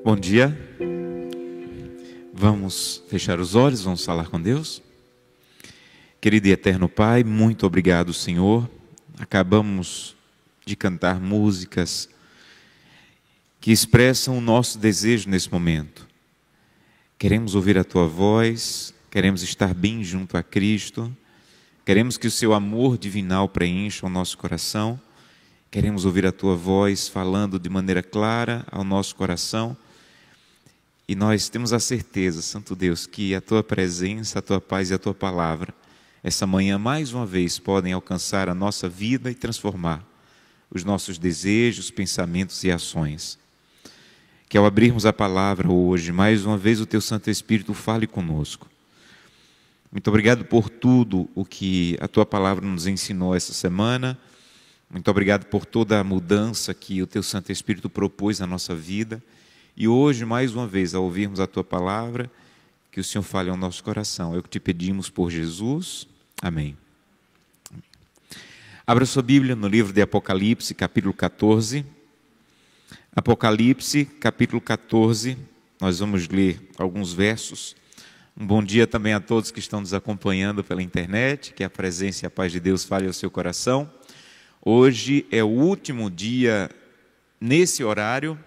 Bom dia. Vamos fechar os olhos, vamos falar com Deus. Querido e eterno Pai, muito obrigado, Senhor. Acabamos de cantar músicas que expressam o nosso desejo nesse momento. Queremos ouvir a Tua voz, queremos estar bem junto a Cristo, queremos que o Seu amor divinal preencha o nosso coração, queremos ouvir a Tua voz falando de maneira clara ao nosso coração. E nós temos a certeza, Santo Deus, que a Tua presença, a Tua paz e a Tua palavra, essa manhã, mais uma vez, podem alcançar a nossa vida e transformar os nossos desejos, pensamentos e ações. Que ao abrirmos a palavra hoje, mais uma vez o Teu Santo Espírito fale conosco. Muito obrigado por tudo o que a Tua palavra nos ensinou essa semana. Muito obrigado por toda a mudança que o Teu Santo Espírito propôs na nossa vida. E hoje, mais uma vez, ao ouvirmos a Tua palavra, que o Senhor fale ao nosso coração. É o que te pedimos por Jesus. Amém. Abra sua Bíblia no livro de Apocalipse, capítulo 14. Apocalipse, capítulo 14. Nós vamos ler alguns versos. Um bom dia também a todos que estão nos acompanhando pela internet. Que a presença e a paz de Deus fale ao seu coração. Hoje é o último dia nesse horário.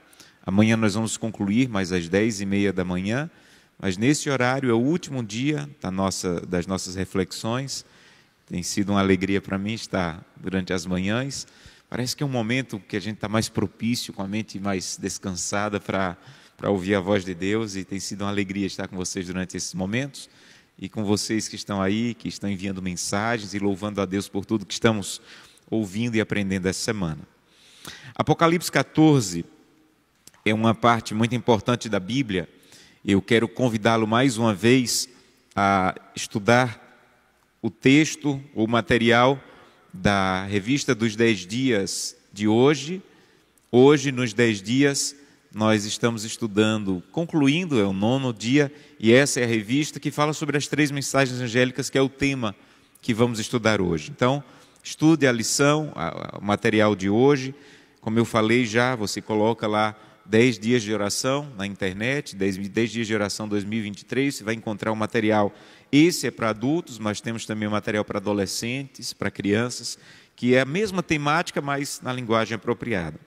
Amanhã nós vamos concluir mais às 10h30 da manhã, mas nesse horário é o último dia das nossas reflexões. Tem sido uma alegria para mim estar durante as manhãs. Parece que é um momento que a gente está mais propício, com a mente mais descansada para ouvir a voz de Deus, e tem sido uma alegria estar com vocês durante esses momentos, e com vocês que estão aí, que estão enviando mensagens e louvando a Deus por tudo que estamos ouvindo e aprendendo essa semana. Apocalipse 14 é uma parte muito importante da Bíblia. Eu quero convidá-lo mais uma vez a estudar o texto, o material da revista dos 10 dias de hoje. Hoje, nos 10 dias, nós estamos estudando, concluindo, é o 9º dia, e essa é a revista que fala sobre as 3 mensagens angélicas, que é o tema que vamos estudar hoje. Então, estude a lição, o material de hoje. Como eu falei já, você coloca lá 10 dias de oração na internet, 10 dias de oração 2023, você vai encontrar um material. Esse é para adultos, mas temos também um material para adolescentes, para crianças, que é a mesma temática, mas na linguagem apropriada.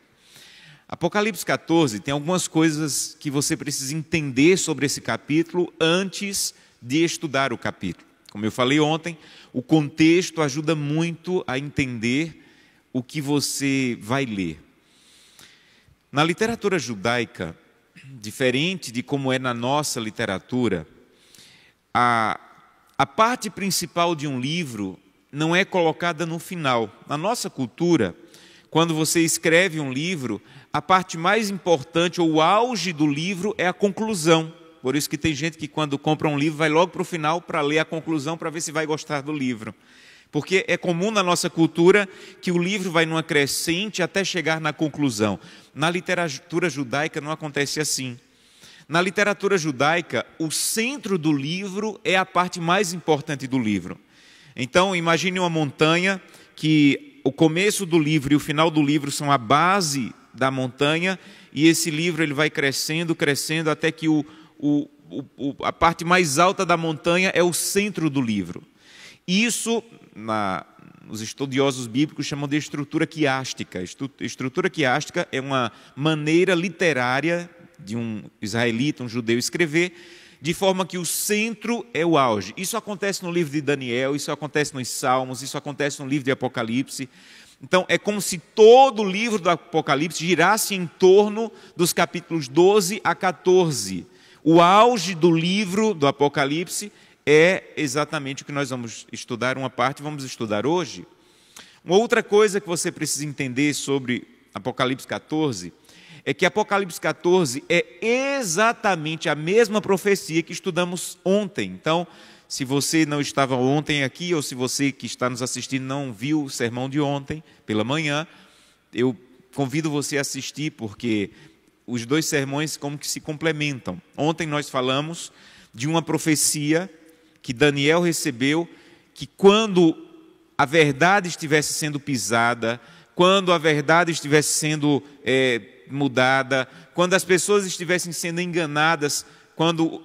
Apocalipse 14 tem algumas coisas que você precisa entender sobre esse capítulo antes de estudar o capítulo. Como eu falei ontem, o contexto ajuda muito a entender o que você vai ler. Na literatura judaica, diferente de como é na nossa literatura, a parte principal de um livro não é colocada no final. Na nossa cultura, quando você escreve um livro, a parte mais importante, ou o auge do livro, é a conclusão. Por isso que tem gente que quando compra um livro vai logo para o final para ler a conclusão, para ver se vai gostar do livro. Porque é comum na nossa cultura que o livro vai numa crescente até chegar na conclusão. Na literatura judaica não acontece assim. Na literatura judaica, o centro do livro é a parte mais importante do livro. Então, imagine uma montanha que o começo do livro e o final do livro são a base da montanha, e esse livro ele vai crescendo, crescendo, até que a parte mais alta da montanha é o centro do livro. Isso, os estudiosos bíblicos chamam de estrutura quiástica. Estrutura quiástica é uma maneira literária de um israelita, um judeu, escrever, de forma que o centro é o auge. Isso acontece no livro de Daniel, isso acontece nos Salmos, isso acontece no livro de Apocalipse. Então, é como se todo o livro do Apocalipse girasse em torno dos capítulos 12 a 14. O auge do livro do Apocalipse é exatamente o que nós vamos estudar, uma parte vamos estudar hoje. Uma outra coisa que você precisa entender sobre Apocalipse 14 é que Apocalipse 14 é exatamente a mesma profecia que estudamos ontem. Então, se você não estava ontem aqui, ou se você que está nos assistindo não viu o sermão de ontem, pela manhã, eu convido você a assistir, porque os dois sermões como que se complementam. Ontem nós falamos de uma profecia que Daniel recebeu, que quando a verdade estivesse sendo pisada, quando a verdade estivesse sendo mudada, quando as pessoas estivessem sendo enganadas, quando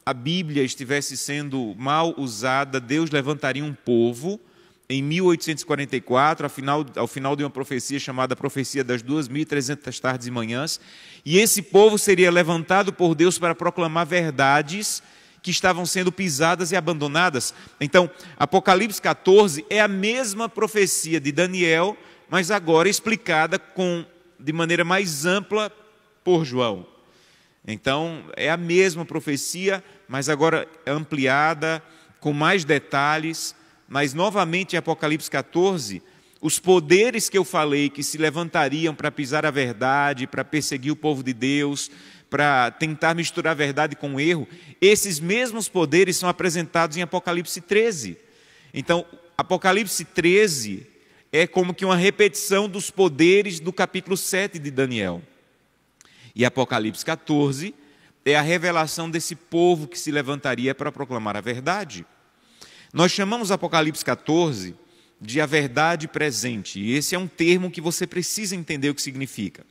a Bíblia estivesse sendo mal usada, Deus levantaria um povo em 1844, ao final de uma profecia chamada Profecia das 2.300 tardes e manhãs, e esse povo seria levantado por Deus para proclamar verdades que estavam sendo pisadas e abandonadas. Então, Apocalipse 14 é a mesma profecia de Daniel, mas agora explicada de maneira mais ampla por João. Então, é a mesma profecia, mas agora ampliada, com mais detalhes. Mas, novamente, em Apocalipse 14, os poderes que eu falei que se levantariam para pisar a verdade, para perseguir o povo de Deus, para tentar misturar a verdade com o erro, esses mesmos poderes são apresentados em Apocalipse 13. Então, Apocalipse 13 é como que uma repetição dos poderes do capítulo 7 de Daniel. E Apocalipse 14 é a revelação desse povo que se levantaria para proclamar a verdade. Nós chamamos Apocalipse 14 de a verdade presente, e esse é um termo que você precisa entender o que significa.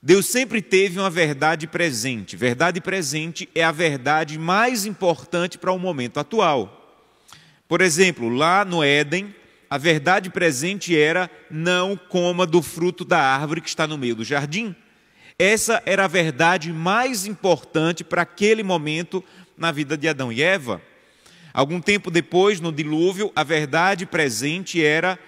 Deus sempre teve uma verdade presente. Verdade presente é a verdade mais importante para o momento atual. Por exemplo, lá no Éden, a verdade presente era: não coma do fruto da árvore que está no meio do jardim. Essa era a verdade mais importante para aquele momento na vida de Adão e Eva. Algum tempo depois, no dilúvio, a verdade presente era: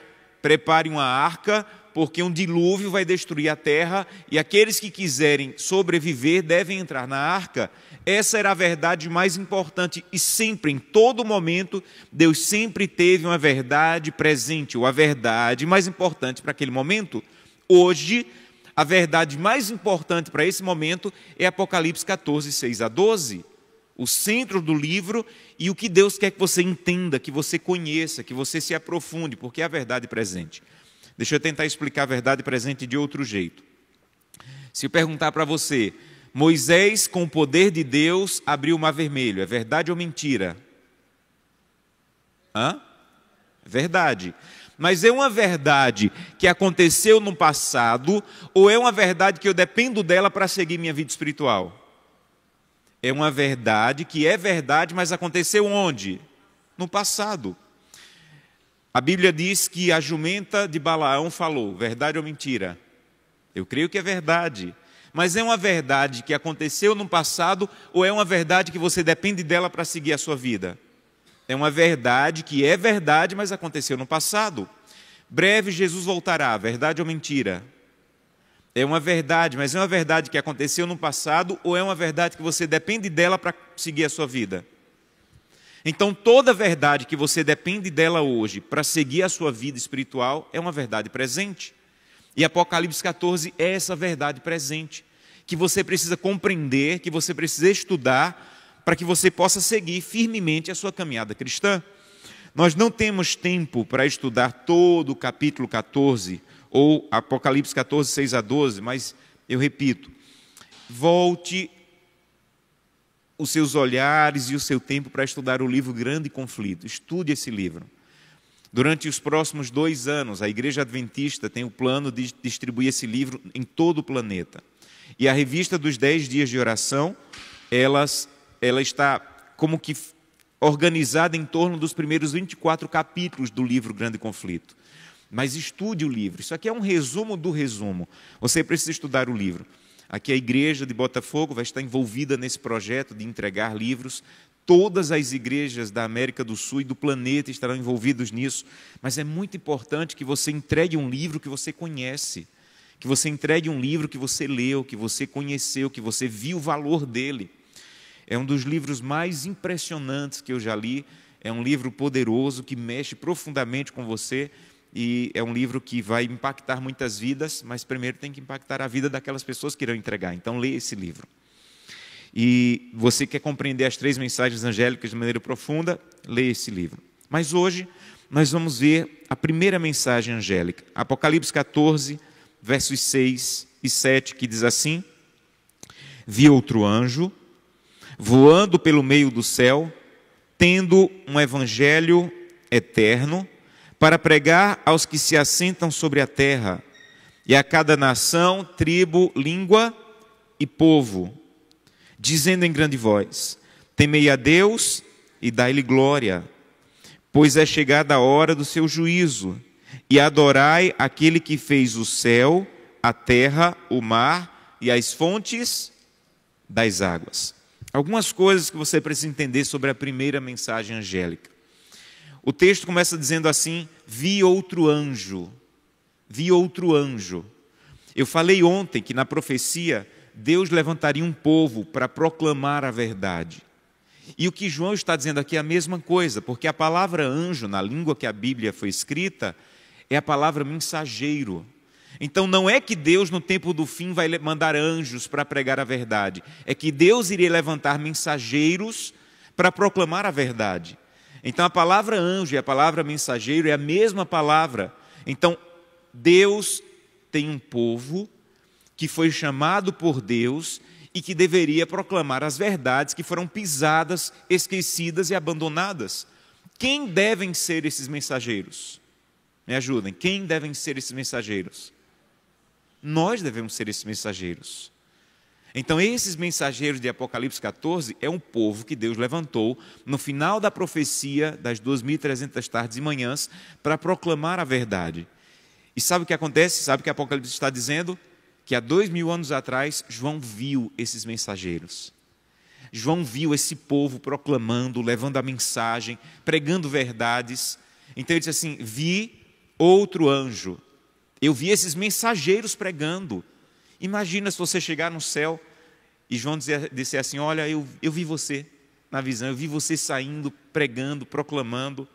prepare uma arca, porque um dilúvio vai destruir a terra e aqueles que quiserem sobreviver devem entrar na arca. Essa era a verdade mais importante e sempre, em todo momento, Deus sempre teve uma verdade presente, ou a verdade mais importante para aquele momento. Hoje, a verdade mais importante para esse momento é Apocalipse 14, 6 a 12. O centro do livro e o que Deus quer que você entenda, que você conheça, que você se aprofunde, porque é a verdade presente. Deixa eu tentar explicar a verdade presente de outro jeito. Se eu perguntar para você: Moisés, com o poder de Deus, abriu o mar vermelho, é verdade ou mentira? Verdade. Mas é uma verdade que aconteceu no passado, ou é uma verdade que eu dependo dela para seguir minha vida espiritual? É uma verdade que é verdade, mas aconteceu onde? No passado. A Bíblia diz que a jumenta de Balaão falou: verdade ou mentira? Eu creio que é verdade. Mas é uma verdade que aconteceu no passado, ou é uma verdade que você depende dela para seguir a sua vida? É uma verdade que é verdade, mas aconteceu no passado. Breve Jesus voltará, verdade ou mentira? É uma verdade, mas é uma verdade que aconteceu no passado, ou é uma verdade que você depende dela para seguir a sua vida? Então, toda verdade que você depende dela hoje para seguir a sua vida espiritual é uma verdade presente. E Apocalipse 14 é essa verdade presente, que você precisa compreender, que você precisa estudar, para que você possa seguir firmemente a sua caminhada cristã. Nós não temos tempo para estudar todo o capítulo 14, ou Apocalipse 14, 6 a 12, mas eu repito, volte os seus olhares e o seu tempo para estudar o livro Grande Conflito. Estude esse livro. Durante os próximos 2 anos, a Igreja Adventista tem o plano de distribuir esse livro em todo o planeta. E a revista dos 10 dias de oração, ela está como que organizada em torno dos primeiros 24 capítulos do livro Grande Conflito. Mas estude o livro. Isso aqui é um resumo do resumo. Você precisa estudar o livro. Aqui a igreja de Botafogo vai estar envolvida nesse projeto de entregar livros. Todas as igrejas da América do Sul e do planeta estarão envolvidas nisso. Mas é muito importante que você entregue um livro que você conhece, que você entregue um livro que você leu, que você conheceu, que você viu o valor dele. É um dos livros mais impressionantes que eu já li. É um livro poderoso que mexe profundamente com você. E é um livro que vai impactar muitas vidas, mas primeiro tem que impactar a vida daquelas pessoas que irão entregar. Então, leia esse livro. E você quer compreender as 3 mensagens angélicas de maneira profunda, leia esse livro. Mas hoje, nós vamos ver a primeira mensagem angélica. Apocalipse 14, versos 6 e 7, que diz assim: Vi outro anjo, voando pelo meio do céu, tendo um evangelho eterno, para pregar aos que se assentam sobre a terra, e a cada nação, tribo, língua e povo, dizendo em grande voz: temei a Deus e dai-lhe glória, pois é chegada a hora do seu juízo, e adorai aquele que fez o céu, a terra, o mar e as fontes das águas. Algumas coisas que você precisa entender sobre a primeira mensagem angélica. O texto começa dizendo assim: vi outro anjo. Vi outro anjo. Eu falei ontem que na profecia Deus levantaria um povo para proclamar a verdade. E o que João está dizendo aqui é a mesma coisa, porque a palavra anjo, na língua que a Bíblia foi escrita, é a palavra mensageiro. Então não é que Deus no tempo do fim vai mandar anjos para pregar a verdade, é que Deus iria levantar mensageiros para proclamar a verdade. Então a palavra anjo e a palavra mensageiro é a mesma palavra. Então Deus tem um povo que foi chamado por Deus e que deveria proclamar as verdades que foram pisadas, esquecidas e abandonadas. Quem devem ser esses mensageiros? Me ajudem, quem devem ser esses mensageiros? Nós devemos ser esses mensageiros. Então esses mensageiros de Apocalipse 14 é um povo que Deus levantou no final da profecia das 2.300 tardes e manhãs para proclamar a verdade. E sabe o que acontece? Sabe o que Apocalipse está dizendo? Que há 2.000 anos atrás, João viu esses mensageiros. João viu esse povo proclamando, levando a mensagem, pregando verdades. Então ele disse assim: vi outro anjo. Eu vi esses mensageiros pregando. Imagina se você chegar no céu e João disser assim: olha, eu vi você na visão, eu vi você saindo, pregando, proclamando.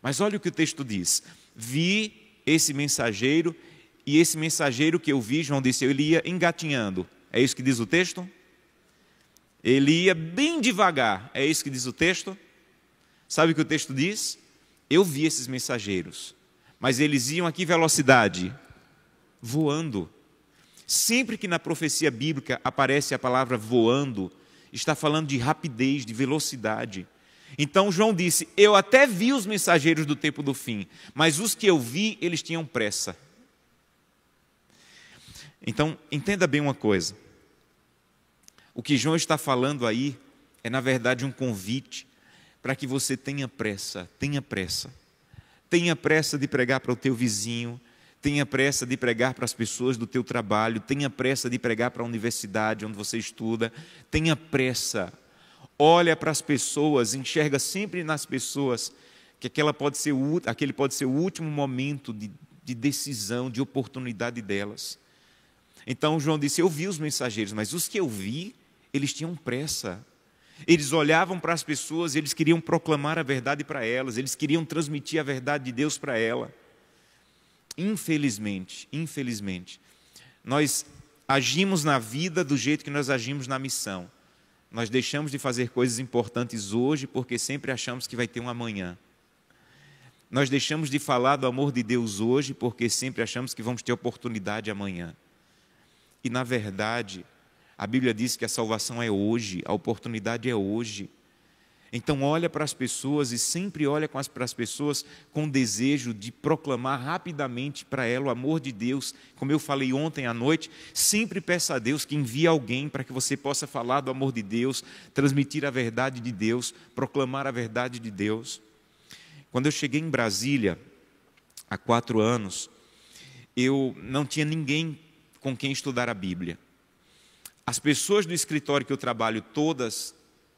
Mas olha o que o texto diz: vi esse mensageiro, e esse mensageiro que eu vi, João disse, ele ia engatinhando. É isso que diz o texto? Ele ia bem devagar. É isso que diz o texto? Sabe o que o texto diz? Eu vi esses mensageiros, mas eles iam a que velocidade? Voando. Sempre que na profecia bíblica aparece a palavra voando, está falando de rapidez, de velocidade. Então João disse: eu até vi os mensageiros do tempo do fim, mas os que eu vi, eles tinham pressa. Então, entenda bem uma coisa. O que João está falando aí é, na verdade, um convite para que você tenha pressa, tenha pressa. Tenha pressa de pregar para o teu vizinho, tenha pressa de pregar para as pessoas do teu trabalho, tenha pressa de pregar para a universidade onde você estuda, tenha pressa. Olha para as pessoas, enxerga sempre nas pessoas que aquele pode ser o último momento de decisão, de oportunidade delas. Então João disse: eu vi os mensageiros, mas os que eu vi, eles tinham pressa. Eles olhavam para as pessoas, eles queriam proclamar a verdade para elas, eles queriam transmitir a verdade de Deus para ela. Infelizmente, nós agimos na vida do jeito que nós agimos na missão. Nós deixamos de fazer coisas importantes hoje porque sempre achamos que vai ter um amanhã. Nós deixamos de falar do amor de Deus hoje porque sempre achamos que vamos ter oportunidade amanhã. E na verdade, a Bíblia diz que a salvação é hoje, a oportunidade é hoje. Então olha para as pessoas e sempre olha para as pessoas com desejo de proclamar rapidamente para ela o amor de Deus. Como eu falei ontem à noite, sempre peça a Deus que envie alguém para que você possa falar do amor de Deus, transmitir a verdade de Deus, proclamar a verdade de Deus. Quando eu cheguei em Brasília, há 4 anos, eu não tinha ninguém com quem estudar a Bíblia. As pessoas do escritório que eu trabalho, todas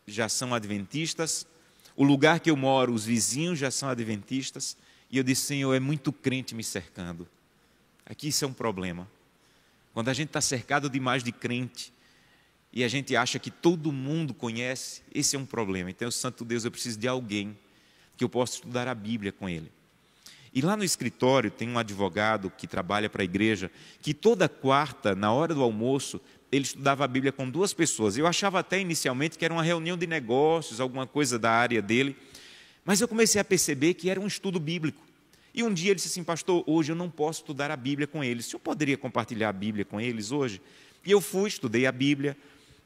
já são adventistas. O lugar que eu moro, os vizinhos já são adventistas. E eu disse: Senhor, é muito crente me cercando. Aqui isso é um problema. Quando a gente está cercado demais de crente e a gente acha que todo mundo conhece, esse é um problema. Então, Santo Deus, eu preciso de alguém que eu possa estudar a Bíblia com ele. E lá no escritório tem um advogado que trabalha para a igreja, que toda quarta, na hora do almoço, ele estudava a Bíblia com 2 pessoas. Eu achava até inicialmente que era uma reunião de negócios, alguma coisa da área dele. Mas eu comecei a perceber que era um estudo bíblico. E um dia ele disse assim: pastor, hoje eu não posso estudar a Bíblia com eles. O senhor poderia compartilhar a Bíblia com eles hoje? E eu fui, estudei a Bíblia.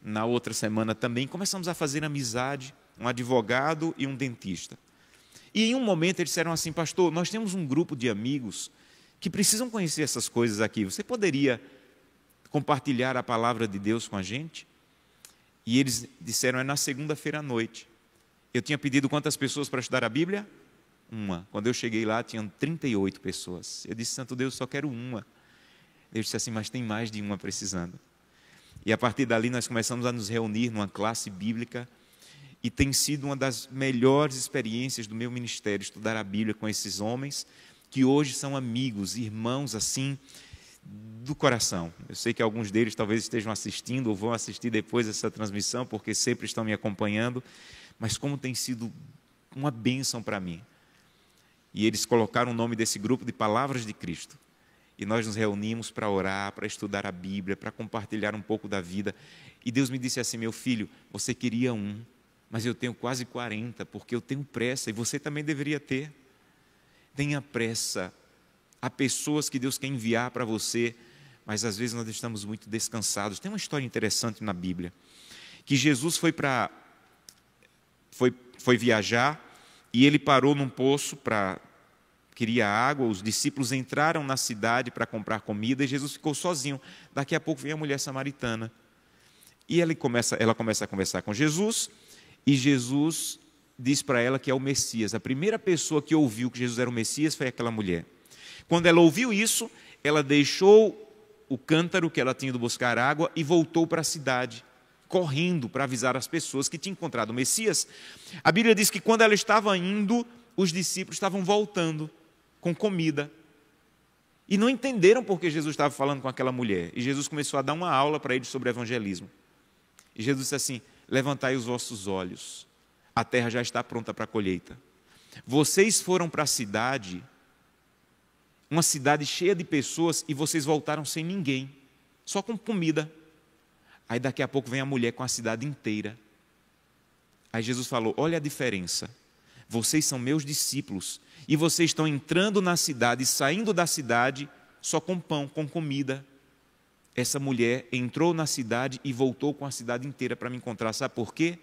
Na outra semana também começamos a fazer amizade, um advogado e um dentista. E em um momento eles disseram assim: pastor, nós temos um grupo de amigos que precisam conhecer essas coisas aqui. Você poderia compartilhar a palavra de Deus com a gente? E eles disseram: é na segunda-feira à noite. Eu tinha pedido quantas pessoas para estudar a Bíblia? Uma. Quando eu cheguei lá, tinham 38 pessoas. Eu disse: santo Deus, só quero uma. Deus disse assim: mas tem mais de uma precisando. E a partir dali nós começamos a nos reunir numa classe bíblica, e tem sido uma das melhores experiências do meu ministério, estudar a Bíblia com esses homens, que hoje são amigos, irmãos assim, do coração. Eu sei que alguns deles talvez estejam assistindo ou vão assistir depois essa transmissão, porque sempre estão me acompanhando, mas como tem sido uma bênção para mim. E eles colocaram o nome desse grupo de Palavras de Cristo. E nós nos reunimos para orar, para estudar a Bíblia, para compartilhar um pouco da vida. E Deus me disse assim: meu filho, você queria um, mas eu tenho quase 40, porque eu tenho pressa, e você também deveria ter. Tenha pressa. Há pessoas que Deus quer enviar para você, mas às vezes nós estamos muito descansados. Tem uma história interessante na Bíblia, que Jesus foi viajar, e ele parou num poço queria água. Os discípulos entraram na cidade para comprar comida, e Jesus ficou sozinho. Daqui a pouco vem a mulher samaritana, e ela começa a conversar com Jesus, e Jesus diz para ela que é o Messias. A primeira pessoa que ouviu que Jesus era o Messias foi aquela mulher. Quando ela ouviu isso, ela deixou o cântaro que ela tinha ido buscar água e voltou para a cidade, correndo para avisar as pessoas que tinha encontrado o Messias. A Bíblia diz que quando ela estava indo, os discípulos estavam voltando com comida. E não entenderam porque Jesus estava falando com aquela mulher. E Jesus começou a dar uma aula para eles sobre evangelismo. E Jesus disse assim: levantai os vossos olhos, a terra já está pronta para a colheita. Vocês foram para a cidade, uma cidade cheia de pessoas, e vocês voltaram sem ninguém, só com comida. Aí daqui a pouco vem a mulher com a cidade inteira. Aí Jesus falou: olha a diferença, vocês são meus discípulos, e vocês estão entrando na cidade e saindo da cidade só com pão, com comida. Essa mulher entrou na cidade e voltou com a cidade inteira para me encontrar. Sabe por quê?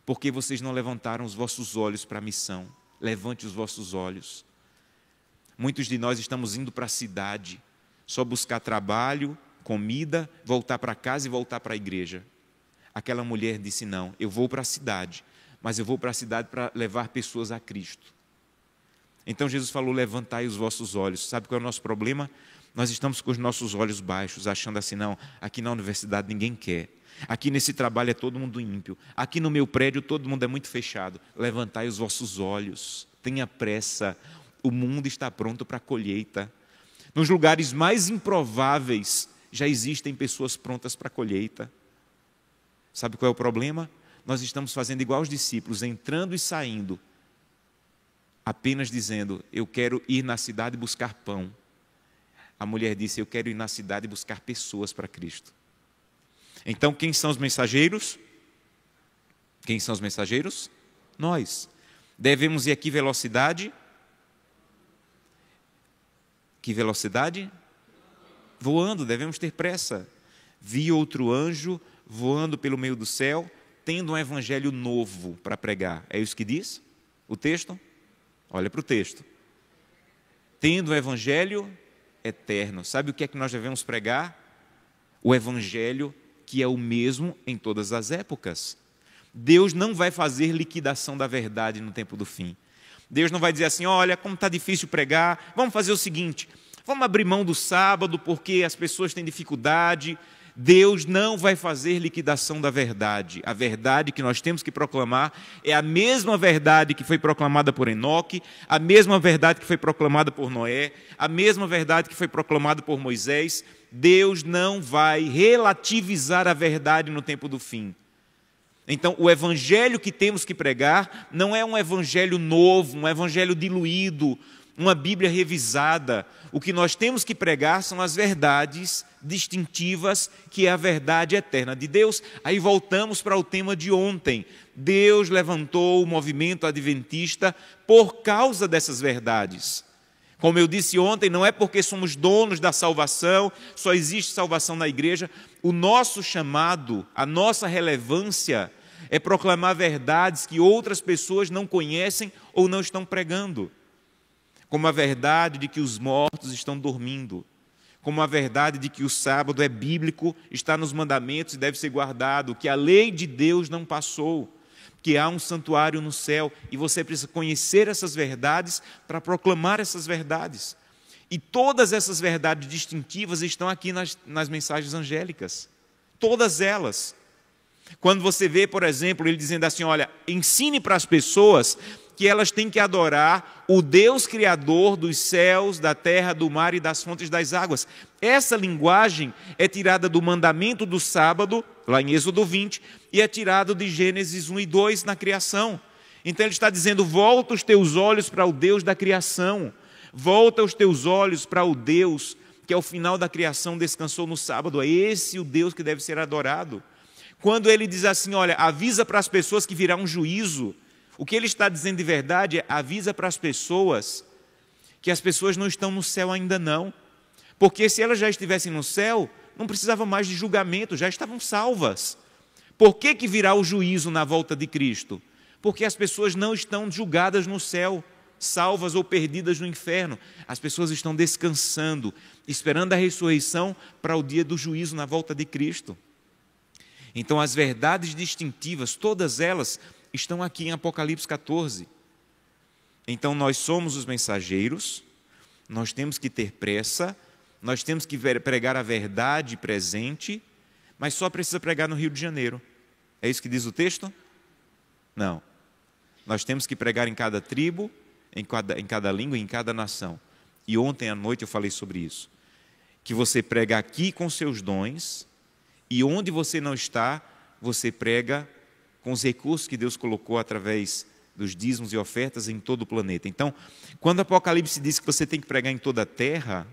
Porque vocês não levantaram os vossos olhos para a missão. Levante os vossos olhos. Muitos de nós estamos indo para a cidade, só buscar trabalho, comida, voltar para casa e voltar para a igreja. Aquela mulher disse: não, eu vou para a cidade, mas eu vou para a cidade para levar pessoas a Cristo. Então Jesus falou: levantai os vossos olhos. Sabe qual é o nosso problema? Nós estamos com os nossos olhos baixos, achando assim: não, aqui na universidade ninguém quer, aqui nesse trabalho é todo mundo ímpio, aqui no meu prédio todo mundo é muito fechado. Levantai os vossos olhos, tenha pressa, o mundo está pronto para a colheita. Nos lugares mais improváveis já existem pessoas prontas para a colheita. Sabe qual é o problema? Nós estamos fazendo igual os discípulos, entrando e saindo, apenas dizendo: eu quero ir na cidade buscar pão. A mulher disse: eu quero ir na cidade buscar pessoas para Cristo. Então, quem são os mensageiros? Quem são os mensageiros? Nós. Devemos ir a que velocidade? Que velocidade? Voando, devemos ter pressa. Vi outro anjo voando pelo meio do céu, tendo um evangelho novo para pregar. É isso que diz o texto? Olha para o texto. Tendo um evangelho eterno. Sabe o que é que nós devemos pregar? O evangelho que é o mesmo em todas as épocas. Deus não vai fazer liquidação da verdade no tempo do fim. Deus não vai dizer assim: olha, como está difícil pregar, vamos fazer o seguinte, vamos abrir mão do sábado porque as pessoas têm dificuldade. Deus não vai fazer liquidação da verdade. A verdade que nós temos que proclamar é a mesma verdade que foi proclamada por Enoque, a mesma verdade que foi proclamada por Noé, a mesma verdade que foi proclamada por Moisés. Deus não vai relativizar a verdade no tempo do fim. Então, o evangelho que temos que pregar não é um evangelho novo, um evangelho diluído, uma Bíblia revisada. O que nós temos que pregar são as verdades distintivas, que é a verdade eterna de Deus. Aí voltamos para o tema de ontem. Deus levantou o movimento adventista por causa dessas verdades. Como eu disse ontem, não é porque somos donos da salvação, só existe salvação na igreja. O nosso chamado, a nossa relevância é proclamar verdades que outras pessoas não conhecem ou não estão pregando, como a verdade de que os mortos estão dormindo, como a verdade de que o sábado é bíblico, está nos mandamentos e deve ser guardado, que a lei de Deus não passou, que há um santuário no céu, e você precisa conhecer essas verdades para proclamar essas verdades. E todas essas verdades distintivas estão aqui nas mensagens angélicas, todas elas. Quando você vê, por exemplo, ele dizendo assim, olha, ensine para as pessoas que elas têm que adorar o Deus Criador dos céus, da terra, do mar e das fontes das águas. Essa linguagem é tirada do mandamento do sábado, lá em Êxodo 20, e é tirada de Gênesis 1 e 2 na criação. Então ele está dizendo, volta os teus olhos para o Deus da criação, volta os teus olhos para o Deus que ao final da criação descansou no sábado. É esse o Deus que deve ser adorado. Quando ele diz assim, olha, avisa para as pessoas que virá um juízo, o que ele está dizendo de verdade é, avisa para as pessoas que as pessoas não estão no céu ainda não. Porque se elas já estivessem no céu, não precisava mais de julgamento, já estavam salvas. Por que virá o juízo na volta de Cristo? Porque as pessoas não estão julgadas no céu, salvas ou perdidas no inferno. As pessoas estão descansando, esperando a ressurreição para o dia do juízo na volta de Cristo. Então as verdades distintivas, todas elas, estão aqui em Apocalipse 14. Então nós somos os mensageiros, nós temos que ter pressa, nós temos que pregar a verdade presente, mas só precisa pregar no Rio de Janeiro. É isso que diz o texto? Não. Nós temos que pregar em cada tribo, em cada língua e em cada nação. E ontem à noite eu falei sobre isso. Que você prega aqui com seus dons, e onde você não está, você prega com os recursos que Deus colocou através dos dízimos e ofertas em todo o planeta. Então, quando o Apocalipse diz que você tem que pregar em toda a terra,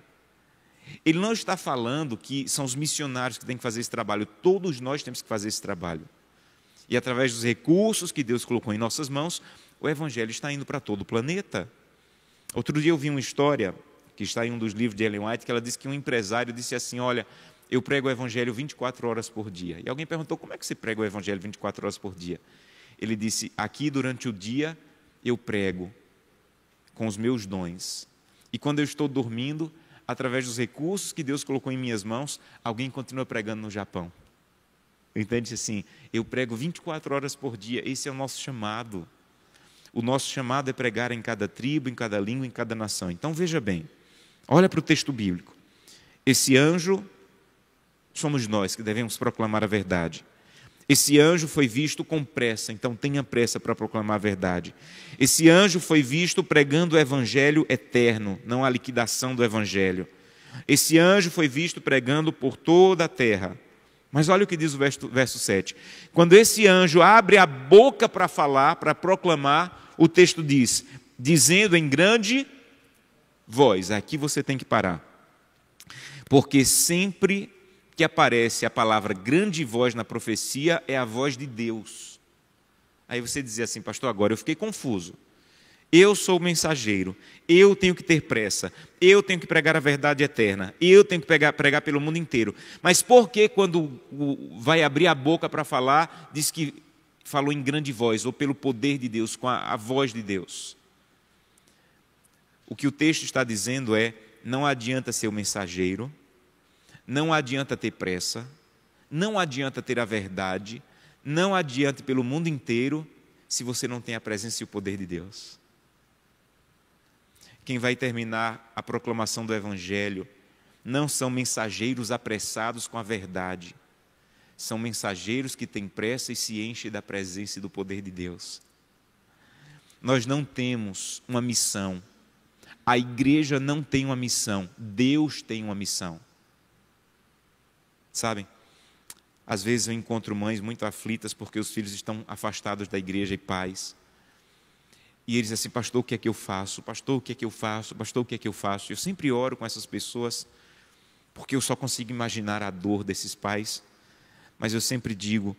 ele não está falando que são os missionários que têm que fazer esse trabalho. Todos nós temos que fazer esse trabalho. E através dos recursos que Deus colocou em nossas mãos, o Evangelho está indo para todo o planeta. Outro dia eu vi uma história, que está em um dos livros de Ellen White, que ela disse que um empresário disse assim, olha, eu prego o Evangelho 24 horas por dia. E alguém perguntou, como é que você prega o Evangelho 24 horas por dia? Ele disse, aqui durante o dia eu prego com os meus dons. E quando eu estou dormindo, através dos recursos que Deus colocou em minhas mãos, alguém continua pregando no Japão. Entende assim? Eu prego 24 horas por dia, esse é o nosso chamado. O nosso chamado é pregar em cada tribo, em cada língua, em cada nação. Então veja bem, olha para o texto bíblico. Esse anjo, somos nós que devemos proclamar a verdade. Esse anjo foi visto com pressa, então tenha pressa para proclamar a verdade. Esse anjo foi visto pregando o evangelho eterno, não a liquidação do evangelho. Esse anjo foi visto pregando por toda a terra. Mas olha o que diz o verso 7. Quando esse anjo abre a boca para falar, para proclamar, o texto diz, dizendo em grande voz, aqui você tem que parar. Porque sempre que aparece a palavra grande voz na profecia, é a voz de Deus. Aí você dizia assim, pastor, agora eu fiquei confuso. Eu sou o mensageiro, eu tenho que ter pressa, eu tenho que pregar a verdade eterna, eu tenho que pregar pelo mundo inteiro. Mas por que quando vai abrir a boca para falar, diz que falou em grande voz, ou pelo poder de Deus, com a voz de Deus? O que o texto está dizendo é, não adianta ser o mensageiro, não adianta ter pressa, não adianta ter a verdade, não adianta pelo mundo inteiro, se você não tem a presença e o poder de Deus. Quem vai terminar a proclamação do Evangelho não são mensageiros apressados com a verdade, são mensageiros que têm pressa e se enchem da presença e do poder de Deus. Nós não temos uma missão, a igreja não tem uma missão, Deus tem uma missão. Sabem, às vezes eu encontro mães muito aflitas porque os filhos estão afastados da igreja e pais. E eles dizem assim, pastor, o que é que eu faço? Pastor, o que é que eu faço? Pastor, o que é que eu faço? Eu sempre oro com essas pessoas, porque eu só consigo imaginar a dor desses pais. Mas eu sempre digo,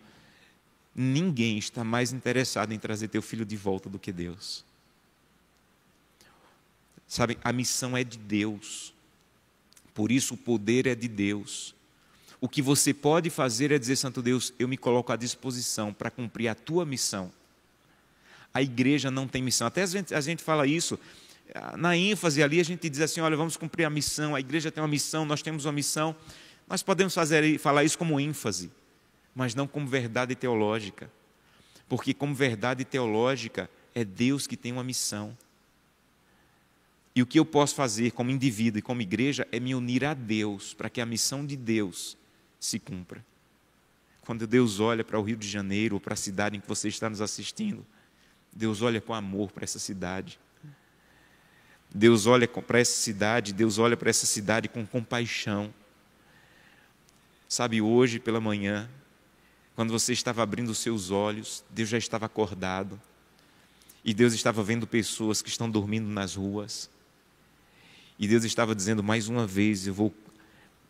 ninguém está mais interessado em trazer teu filho de volta do que Deus. Sabem, a missão é de Deus. Por isso o poder é de Deus. O que você pode fazer é dizer: Santo Deus, eu me coloco à disposição para cumprir a tua missão. A igreja não tem missão. Até a gente fala isso, na ênfase ali a gente diz assim: olha, vamos cumprir a missão, a igreja tem uma missão, nós temos uma missão. Nós podemos falar isso como ênfase, mas não como verdade teológica. Porque como verdade teológica é Deus que tem uma missão. E o que eu posso fazer como indivíduo e como igreja é me unir a Deus, para que a missão de Deus se cumpra. Quando Deus olha para o Rio de Janeiro, ou para a cidade em que você está nos assistindo, Deus olha com amor para essa cidade. Deus olha para essa cidade, Deus olha para essa cidade com compaixão. Sabe, hoje pela manhã, quando você estava abrindo os seus olhos, Deus já estava acordado. E Deus estava vendo pessoas que estão dormindo nas ruas. E Deus estava dizendo: mais uma vez eu vou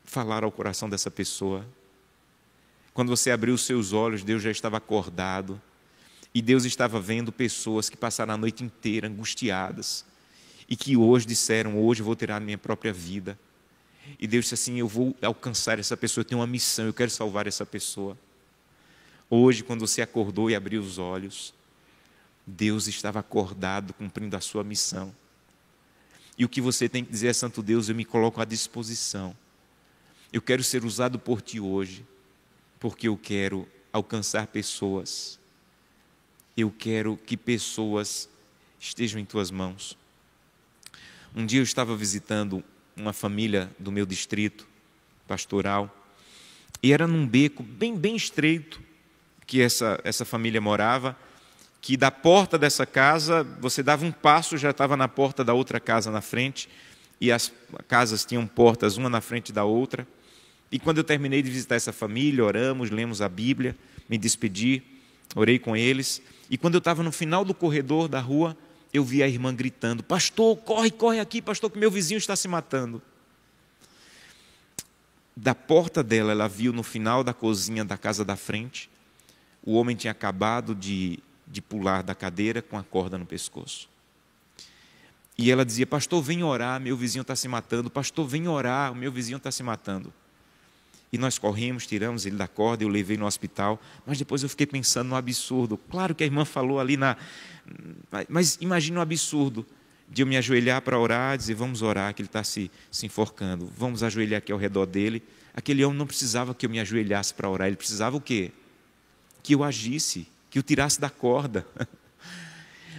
falar ao coração dessa pessoa. Quando você abriu os seus olhos, Deus já estava acordado. E Deus estava vendo pessoas que passaram a noite inteira angustiadas. E que hoje disseram: hoje eu vou tirar a minha própria vida. E Deus disse assim: eu vou alcançar essa pessoa, eu tenho uma missão, eu quero salvar essa pessoa. Hoje, quando você acordou e abriu os olhos, Deus estava acordado, cumprindo a sua missão. E o que você tem que dizer é: Santo Deus, eu me coloco à disposição. Eu quero ser usado por Ti hoje, porque eu quero alcançar pessoas. Eu quero que pessoas estejam em Tuas mãos. Um dia eu estava visitando uma família do meu distrito pastoral, e era num beco bem estreito que essa família morava, que da porta dessa casa, você dava um passo, já estava na porta da outra casa na frente, e as casas tinham portas uma na frente da outra. E quando eu terminei de visitar essa família, oramos, lemos a Bíblia, me despedi, orei com eles, e quando eu estava no final do corredor da rua, eu vi a irmã gritando: pastor, corre aqui, pastor, que meu vizinho está se matando. Da porta dela, ela viu no final da cozinha da casa da frente, o homem tinha acabado de pular da cadeira com a corda no pescoço. E ela dizia: pastor, vem orar, meu vizinho está se matando. Pastor, vem orar, o meu vizinho está se matando. E nós corremos, tiramos ele da corda, eu levei no hospital. Mas depois eu fiquei pensando no absurdo. Claro que a irmã falou ali mas imagina o absurdo de eu me ajoelhar para orar, dizer: vamos orar, que ele está se enforcando. Vamos ajoelhar aqui ao redor dele. Aquele homem não precisava que eu me ajoelhasse para orar. Ele precisava o quê? Que eu agisse, que eu tirasse da corda.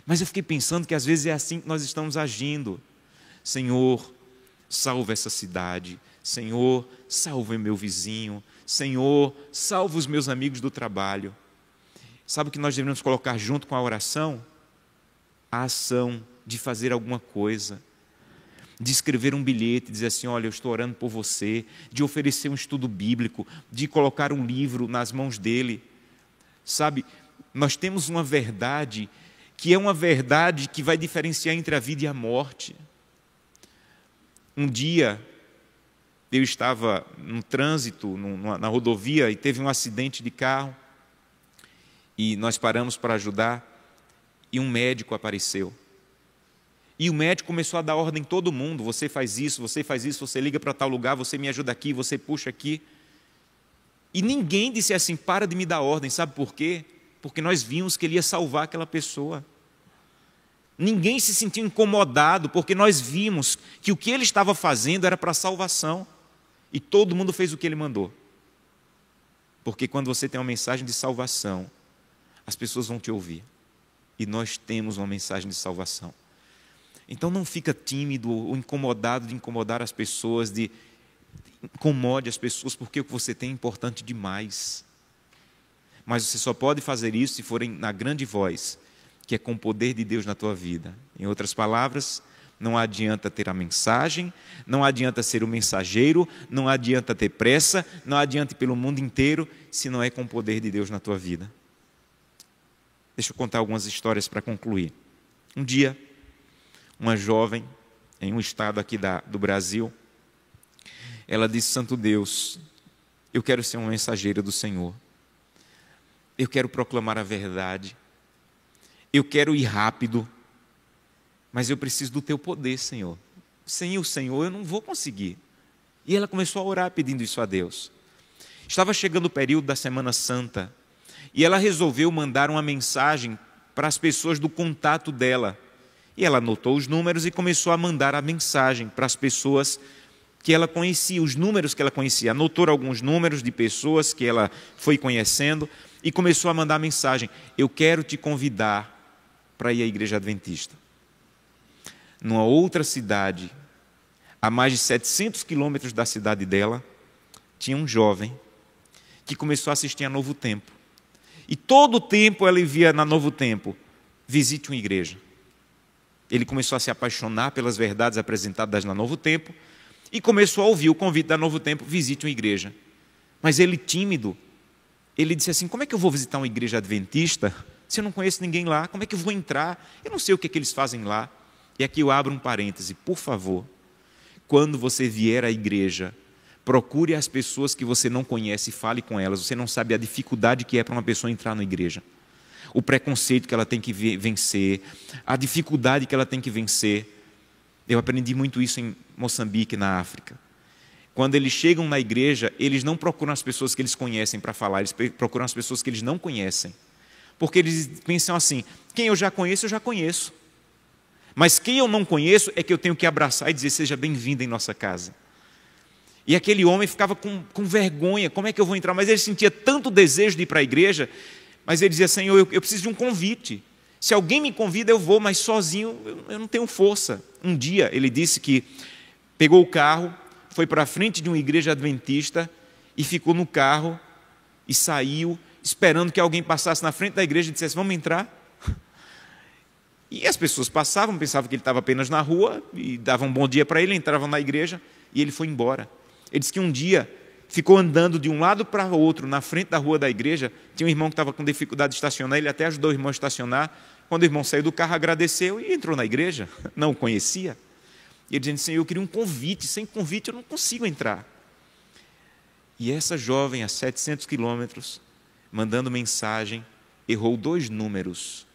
Mas eu fiquei pensando que às vezes é assim que nós estamos agindo. Senhor, salva essa cidade. Senhor, salva o meu vizinho. Senhor, salva os meus amigos do trabalho. Sabe o que nós devemos colocar junto com a oração? A ação de fazer alguma coisa, de escrever um bilhete, dizer assim: olha, eu estou orando por você, de oferecer um estudo bíblico, de colocar um livro nas mãos dele. Sabe, nós temos uma verdade que é uma verdade que vai diferenciar entre a vida e a morte. Um dia, eu estava no trânsito, na rodovia, e teve um acidente de carro, e nós paramos para ajudar, e um médico apareceu. E o médico começou a dar ordem em todo mundo: você faz isso, você liga para tal lugar, você me ajuda aqui, você puxa aqui. E ninguém disse assim: para de me dar ordem. Sabe por quê? Porque nós vimos que ele ia salvar aquela pessoa. Ninguém se sentiu incomodado, porque nós vimos que o que ele estava fazendo era para a salvação. E todo mundo fez o que ele mandou. Porque quando você tem uma mensagem de salvação, as pessoas vão te ouvir. E nós temos uma mensagem de salvação. Então não fica tímido ou incomodado de incomodar as pessoas, incomode as pessoas, porque o que você tem é importante demais. Mas você só pode fazer isso se forem na grande voz, que é com o poder de Deus na tua vida. Em outras palavras, não adianta ter a mensagem, não adianta ser o mensageiro, não adianta ter pressa, não adianta ir pelo mundo inteiro, se não é com o poder de Deus na tua vida. Deixa eu contar algumas histórias para concluir. Um dia, uma jovem, em um estado aqui do Brasil, ela disse: Santo Deus, eu quero ser uma mensageira do Senhor. Eu quero proclamar a verdade. Eu quero ir rápido, mas eu preciso do Teu poder, Senhor. Sem o Senhor eu não vou conseguir. E ela começou a orar pedindo isso a Deus. Estava chegando o período da Semana Santa e ela resolveu mandar uma mensagem para as pessoas do contato dela. E ela anotou os números e começou a mandar a mensagem para as pessoas que ela conhecia, os números que ela conhecia. Anotou alguns números de pessoas que ela foi conhecendo e começou a mandar a mensagem: eu quero te convidar para ir à Igreja Adventista. Numa outra cidade, a mais de 700 quilômetros da cidade dela, tinha um jovem que começou a assistir a Novo Tempo. E todo o tempo ela via na Novo Tempo: visite uma igreja. Ele começou a se apaixonar pelas verdades apresentadas na Novo Tempo e começou a ouvir o convite da Novo Tempo: visite uma igreja. Mas ele, tímido, ele disse assim: como é que eu vou visitar uma igreja adventista se eu não conheço ninguém lá? Como é que eu vou entrar? Eu não sei o que é que eles fazem lá. E aqui eu abro um parêntese: por favor, quando você vier à igreja, procure as pessoas que você não conhece e fale com elas. Você não sabe a dificuldade que é para uma pessoa entrar na igreja, o preconceito que ela tem que vencer, a dificuldade que ela tem que vencer. Eu aprendi muito isso em Moçambique, na África. Quando eles chegam na igreja, eles não procuram as pessoas que eles conhecem para falar, eles procuram as pessoas que eles não conhecem. Porque eles pensam assim: quem eu já conheço. Mas quem eu não conheço é que eu tenho que abraçar e dizer: seja bem-vindo em nossa casa. E aquele homem ficava com vergonha: como é que eu vou entrar? Mas ele sentia tanto desejo de ir para a igreja, mas ele dizia: Senhor, eu preciso de um convite. Se alguém me convida, eu vou, mas sozinho eu não tenho força. Um dia ele disse que pegou o carro, foi para a frente de uma igreja adventista e ficou no carro e saiu, esperando que alguém passasse na frente da igreja e dissesse: vamos entrar? E as pessoas passavam, pensavam que ele estava apenas na rua e davam um bom dia para ele, entravam na igreja e ele foi embora. Ele disse que um dia ficou andando de um lado para o outro, na frente da rua da igreja. Tinha um irmão que estava com dificuldade de estacionar, ele até ajudou o irmão a estacionar. Quando o irmão saiu do carro, agradeceu e entrou na igreja. Não o conhecia. E ele dizendo: Senhor, eu queria um convite, sem convite eu não consigo entrar. E essa jovem, a 700 quilômetros, mandando mensagem, errou 2 números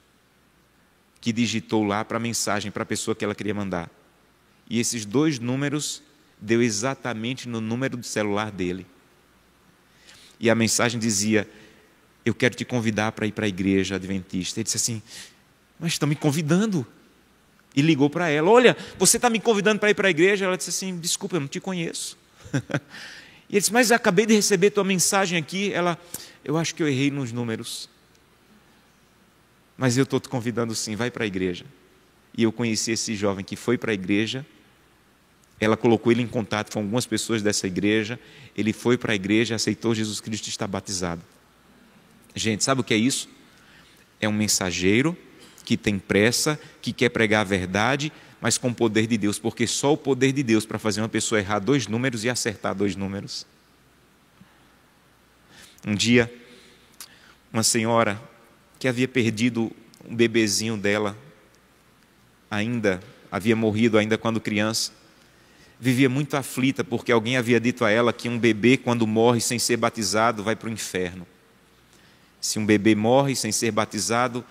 que digitou lá para a mensagem, para a pessoa que ela queria mandar. E esses 2 números deu exatamente no número do celular dele. E a mensagem dizia: eu quero te convidar para ir para a igreja adventista. Ele disse assim: mas estão me convidando. E ligou para ela: olha, você está me convidando para ir para a igreja? Ela disse assim: desculpa, eu não te conheço. E ele disse: mas eu acabei de receber tua mensagem aqui. Ela: eu acho que eu errei nos números, mas eu estou te convidando sim, vai para a igreja. E eu conheci esse jovem que foi para a igreja. Ela colocou ele em contato com algumas pessoas dessa igreja. Ele foi para a igreja, aceitou Jesus Cristo e está batizado. Gente, sabe o que é isso? É um mensageiro que tem pressa, que quer pregar a verdade, mas com o poder de Deus, porque só o poder de Deus para fazer uma pessoa errar 2 números e acertar 2 números. Um dia, uma senhora que havia perdido um bebezinho dela, havia morrido ainda quando criança, vivia muito aflita porque alguém havia dito a ela que um bebê, quando morre sem ser batizado, vai para o inferno. Se um bebê morre sem ser batizado,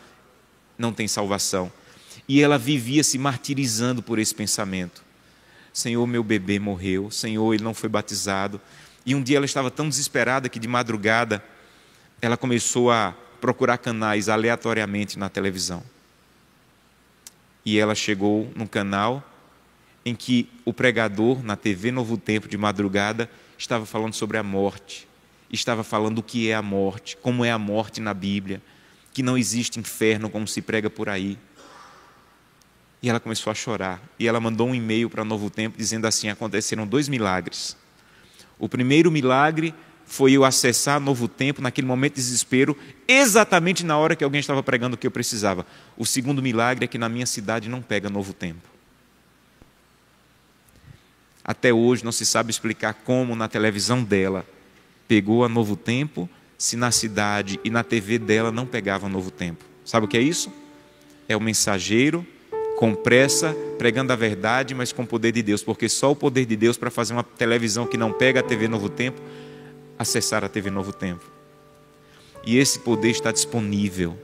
não tem salvação. E ela vivia se martirizando por esse pensamento: Senhor, meu bebê morreu, Senhor, ele não foi batizado. E um dia ela estava tão desesperada que de madrugada ela começou a procurar canais aleatoriamente na televisão. E ela chegou num canal em que o pregador, na TV Novo Tempo, de madrugada, estava falando sobre a morte. Estava falando o que é a morte, como é a morte na Bíblia, que não existe inferno como se prega por aí. E ela começou a chorar. E ela mandou um e-mail para Novo Tempo dizendo assim: aconteceram 2 milagres. O primeiro milagre foi eu acessar Novo Tempo naquele momento de desespero, exatamente na hora que alguém estava pregando o que eu precisava. O segundo milagre é que na minha cidade não pega Novo Tempo. Até hoje não se sabe explicar como na televisão dela pegou a Novo Tempo, se na cidade e na TV dela não pegava Novo Tempo. Sabe o que é isso? É o mensageiro com pressa, pregando a verdade, mas com o poder de Deus, porque só o poder de Deus para fazer uma televisão que não pega a TV Novo Tempo, acessar a TV Novo Tempo. E esse poder está disponível.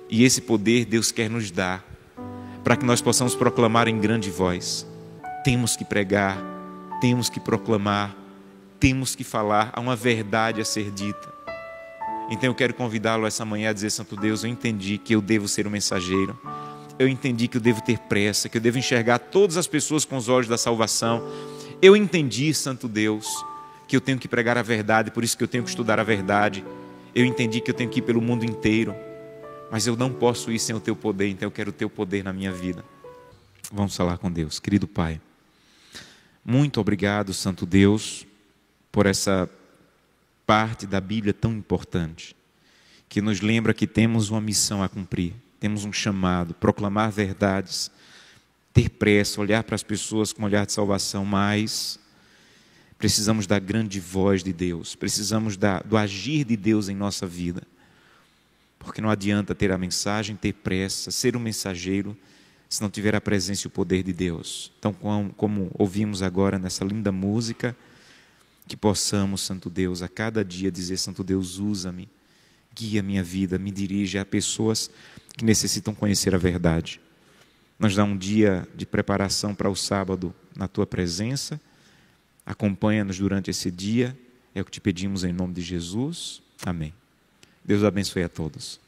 E esse poder Deus quer nos dar, para que nós possamos proclamar em grande voz. Temos que pregar, temos que proclamar, temos que falar, há uma verdade a ser dita. Então eu quero convidá-lo essa manhã a dizer: Santo Deus, eu entendi que eu devo ser um mensageiro, eu entendi que eu devo ter pressa, que eu devo enxergar todas as pessoas com os olhos da salvação. Eu entendi, Santo Deus, que eu tenho que pregar a verdade, por isso que eu tenho que estudar a verdade. Eu entendi que eu tenho que ir pelo mundo inteiro, mas eu não posso ir sem o Teu poder, então eu quero o Teu poder na minha vida. Vamos falar com Deus. Querido Pai, muito obrigado, Santo Deus, por essa parte da Bíblia tão importante, que nos lembra que temos uma missão a cumprir, temos um chamado, proclamar verdades, ter pressa, olhar para as pessoas com um olhar de salvação, mas precisamos da grande voz de Deus, precisamos do agir de Deus em nossa vida, porque não adianta ter a mensagem, ter pressa, ser um mensageiro, se não tiver a presença e o poder de Deus. Então, como ouvimos agora nessa linda música, que possamos, Santo Deus, a cada dia dizer: Santo Deus, usa-me, guia a minha vida, me dirige a pessoas que necessitam conhecer a verdade. Nos dá um dia de preparação para o sábado na Tua presença, acompanha-nos durante esse dia, é o que te pedimos em nome de Jesus, amém. Deus abençoe a todos.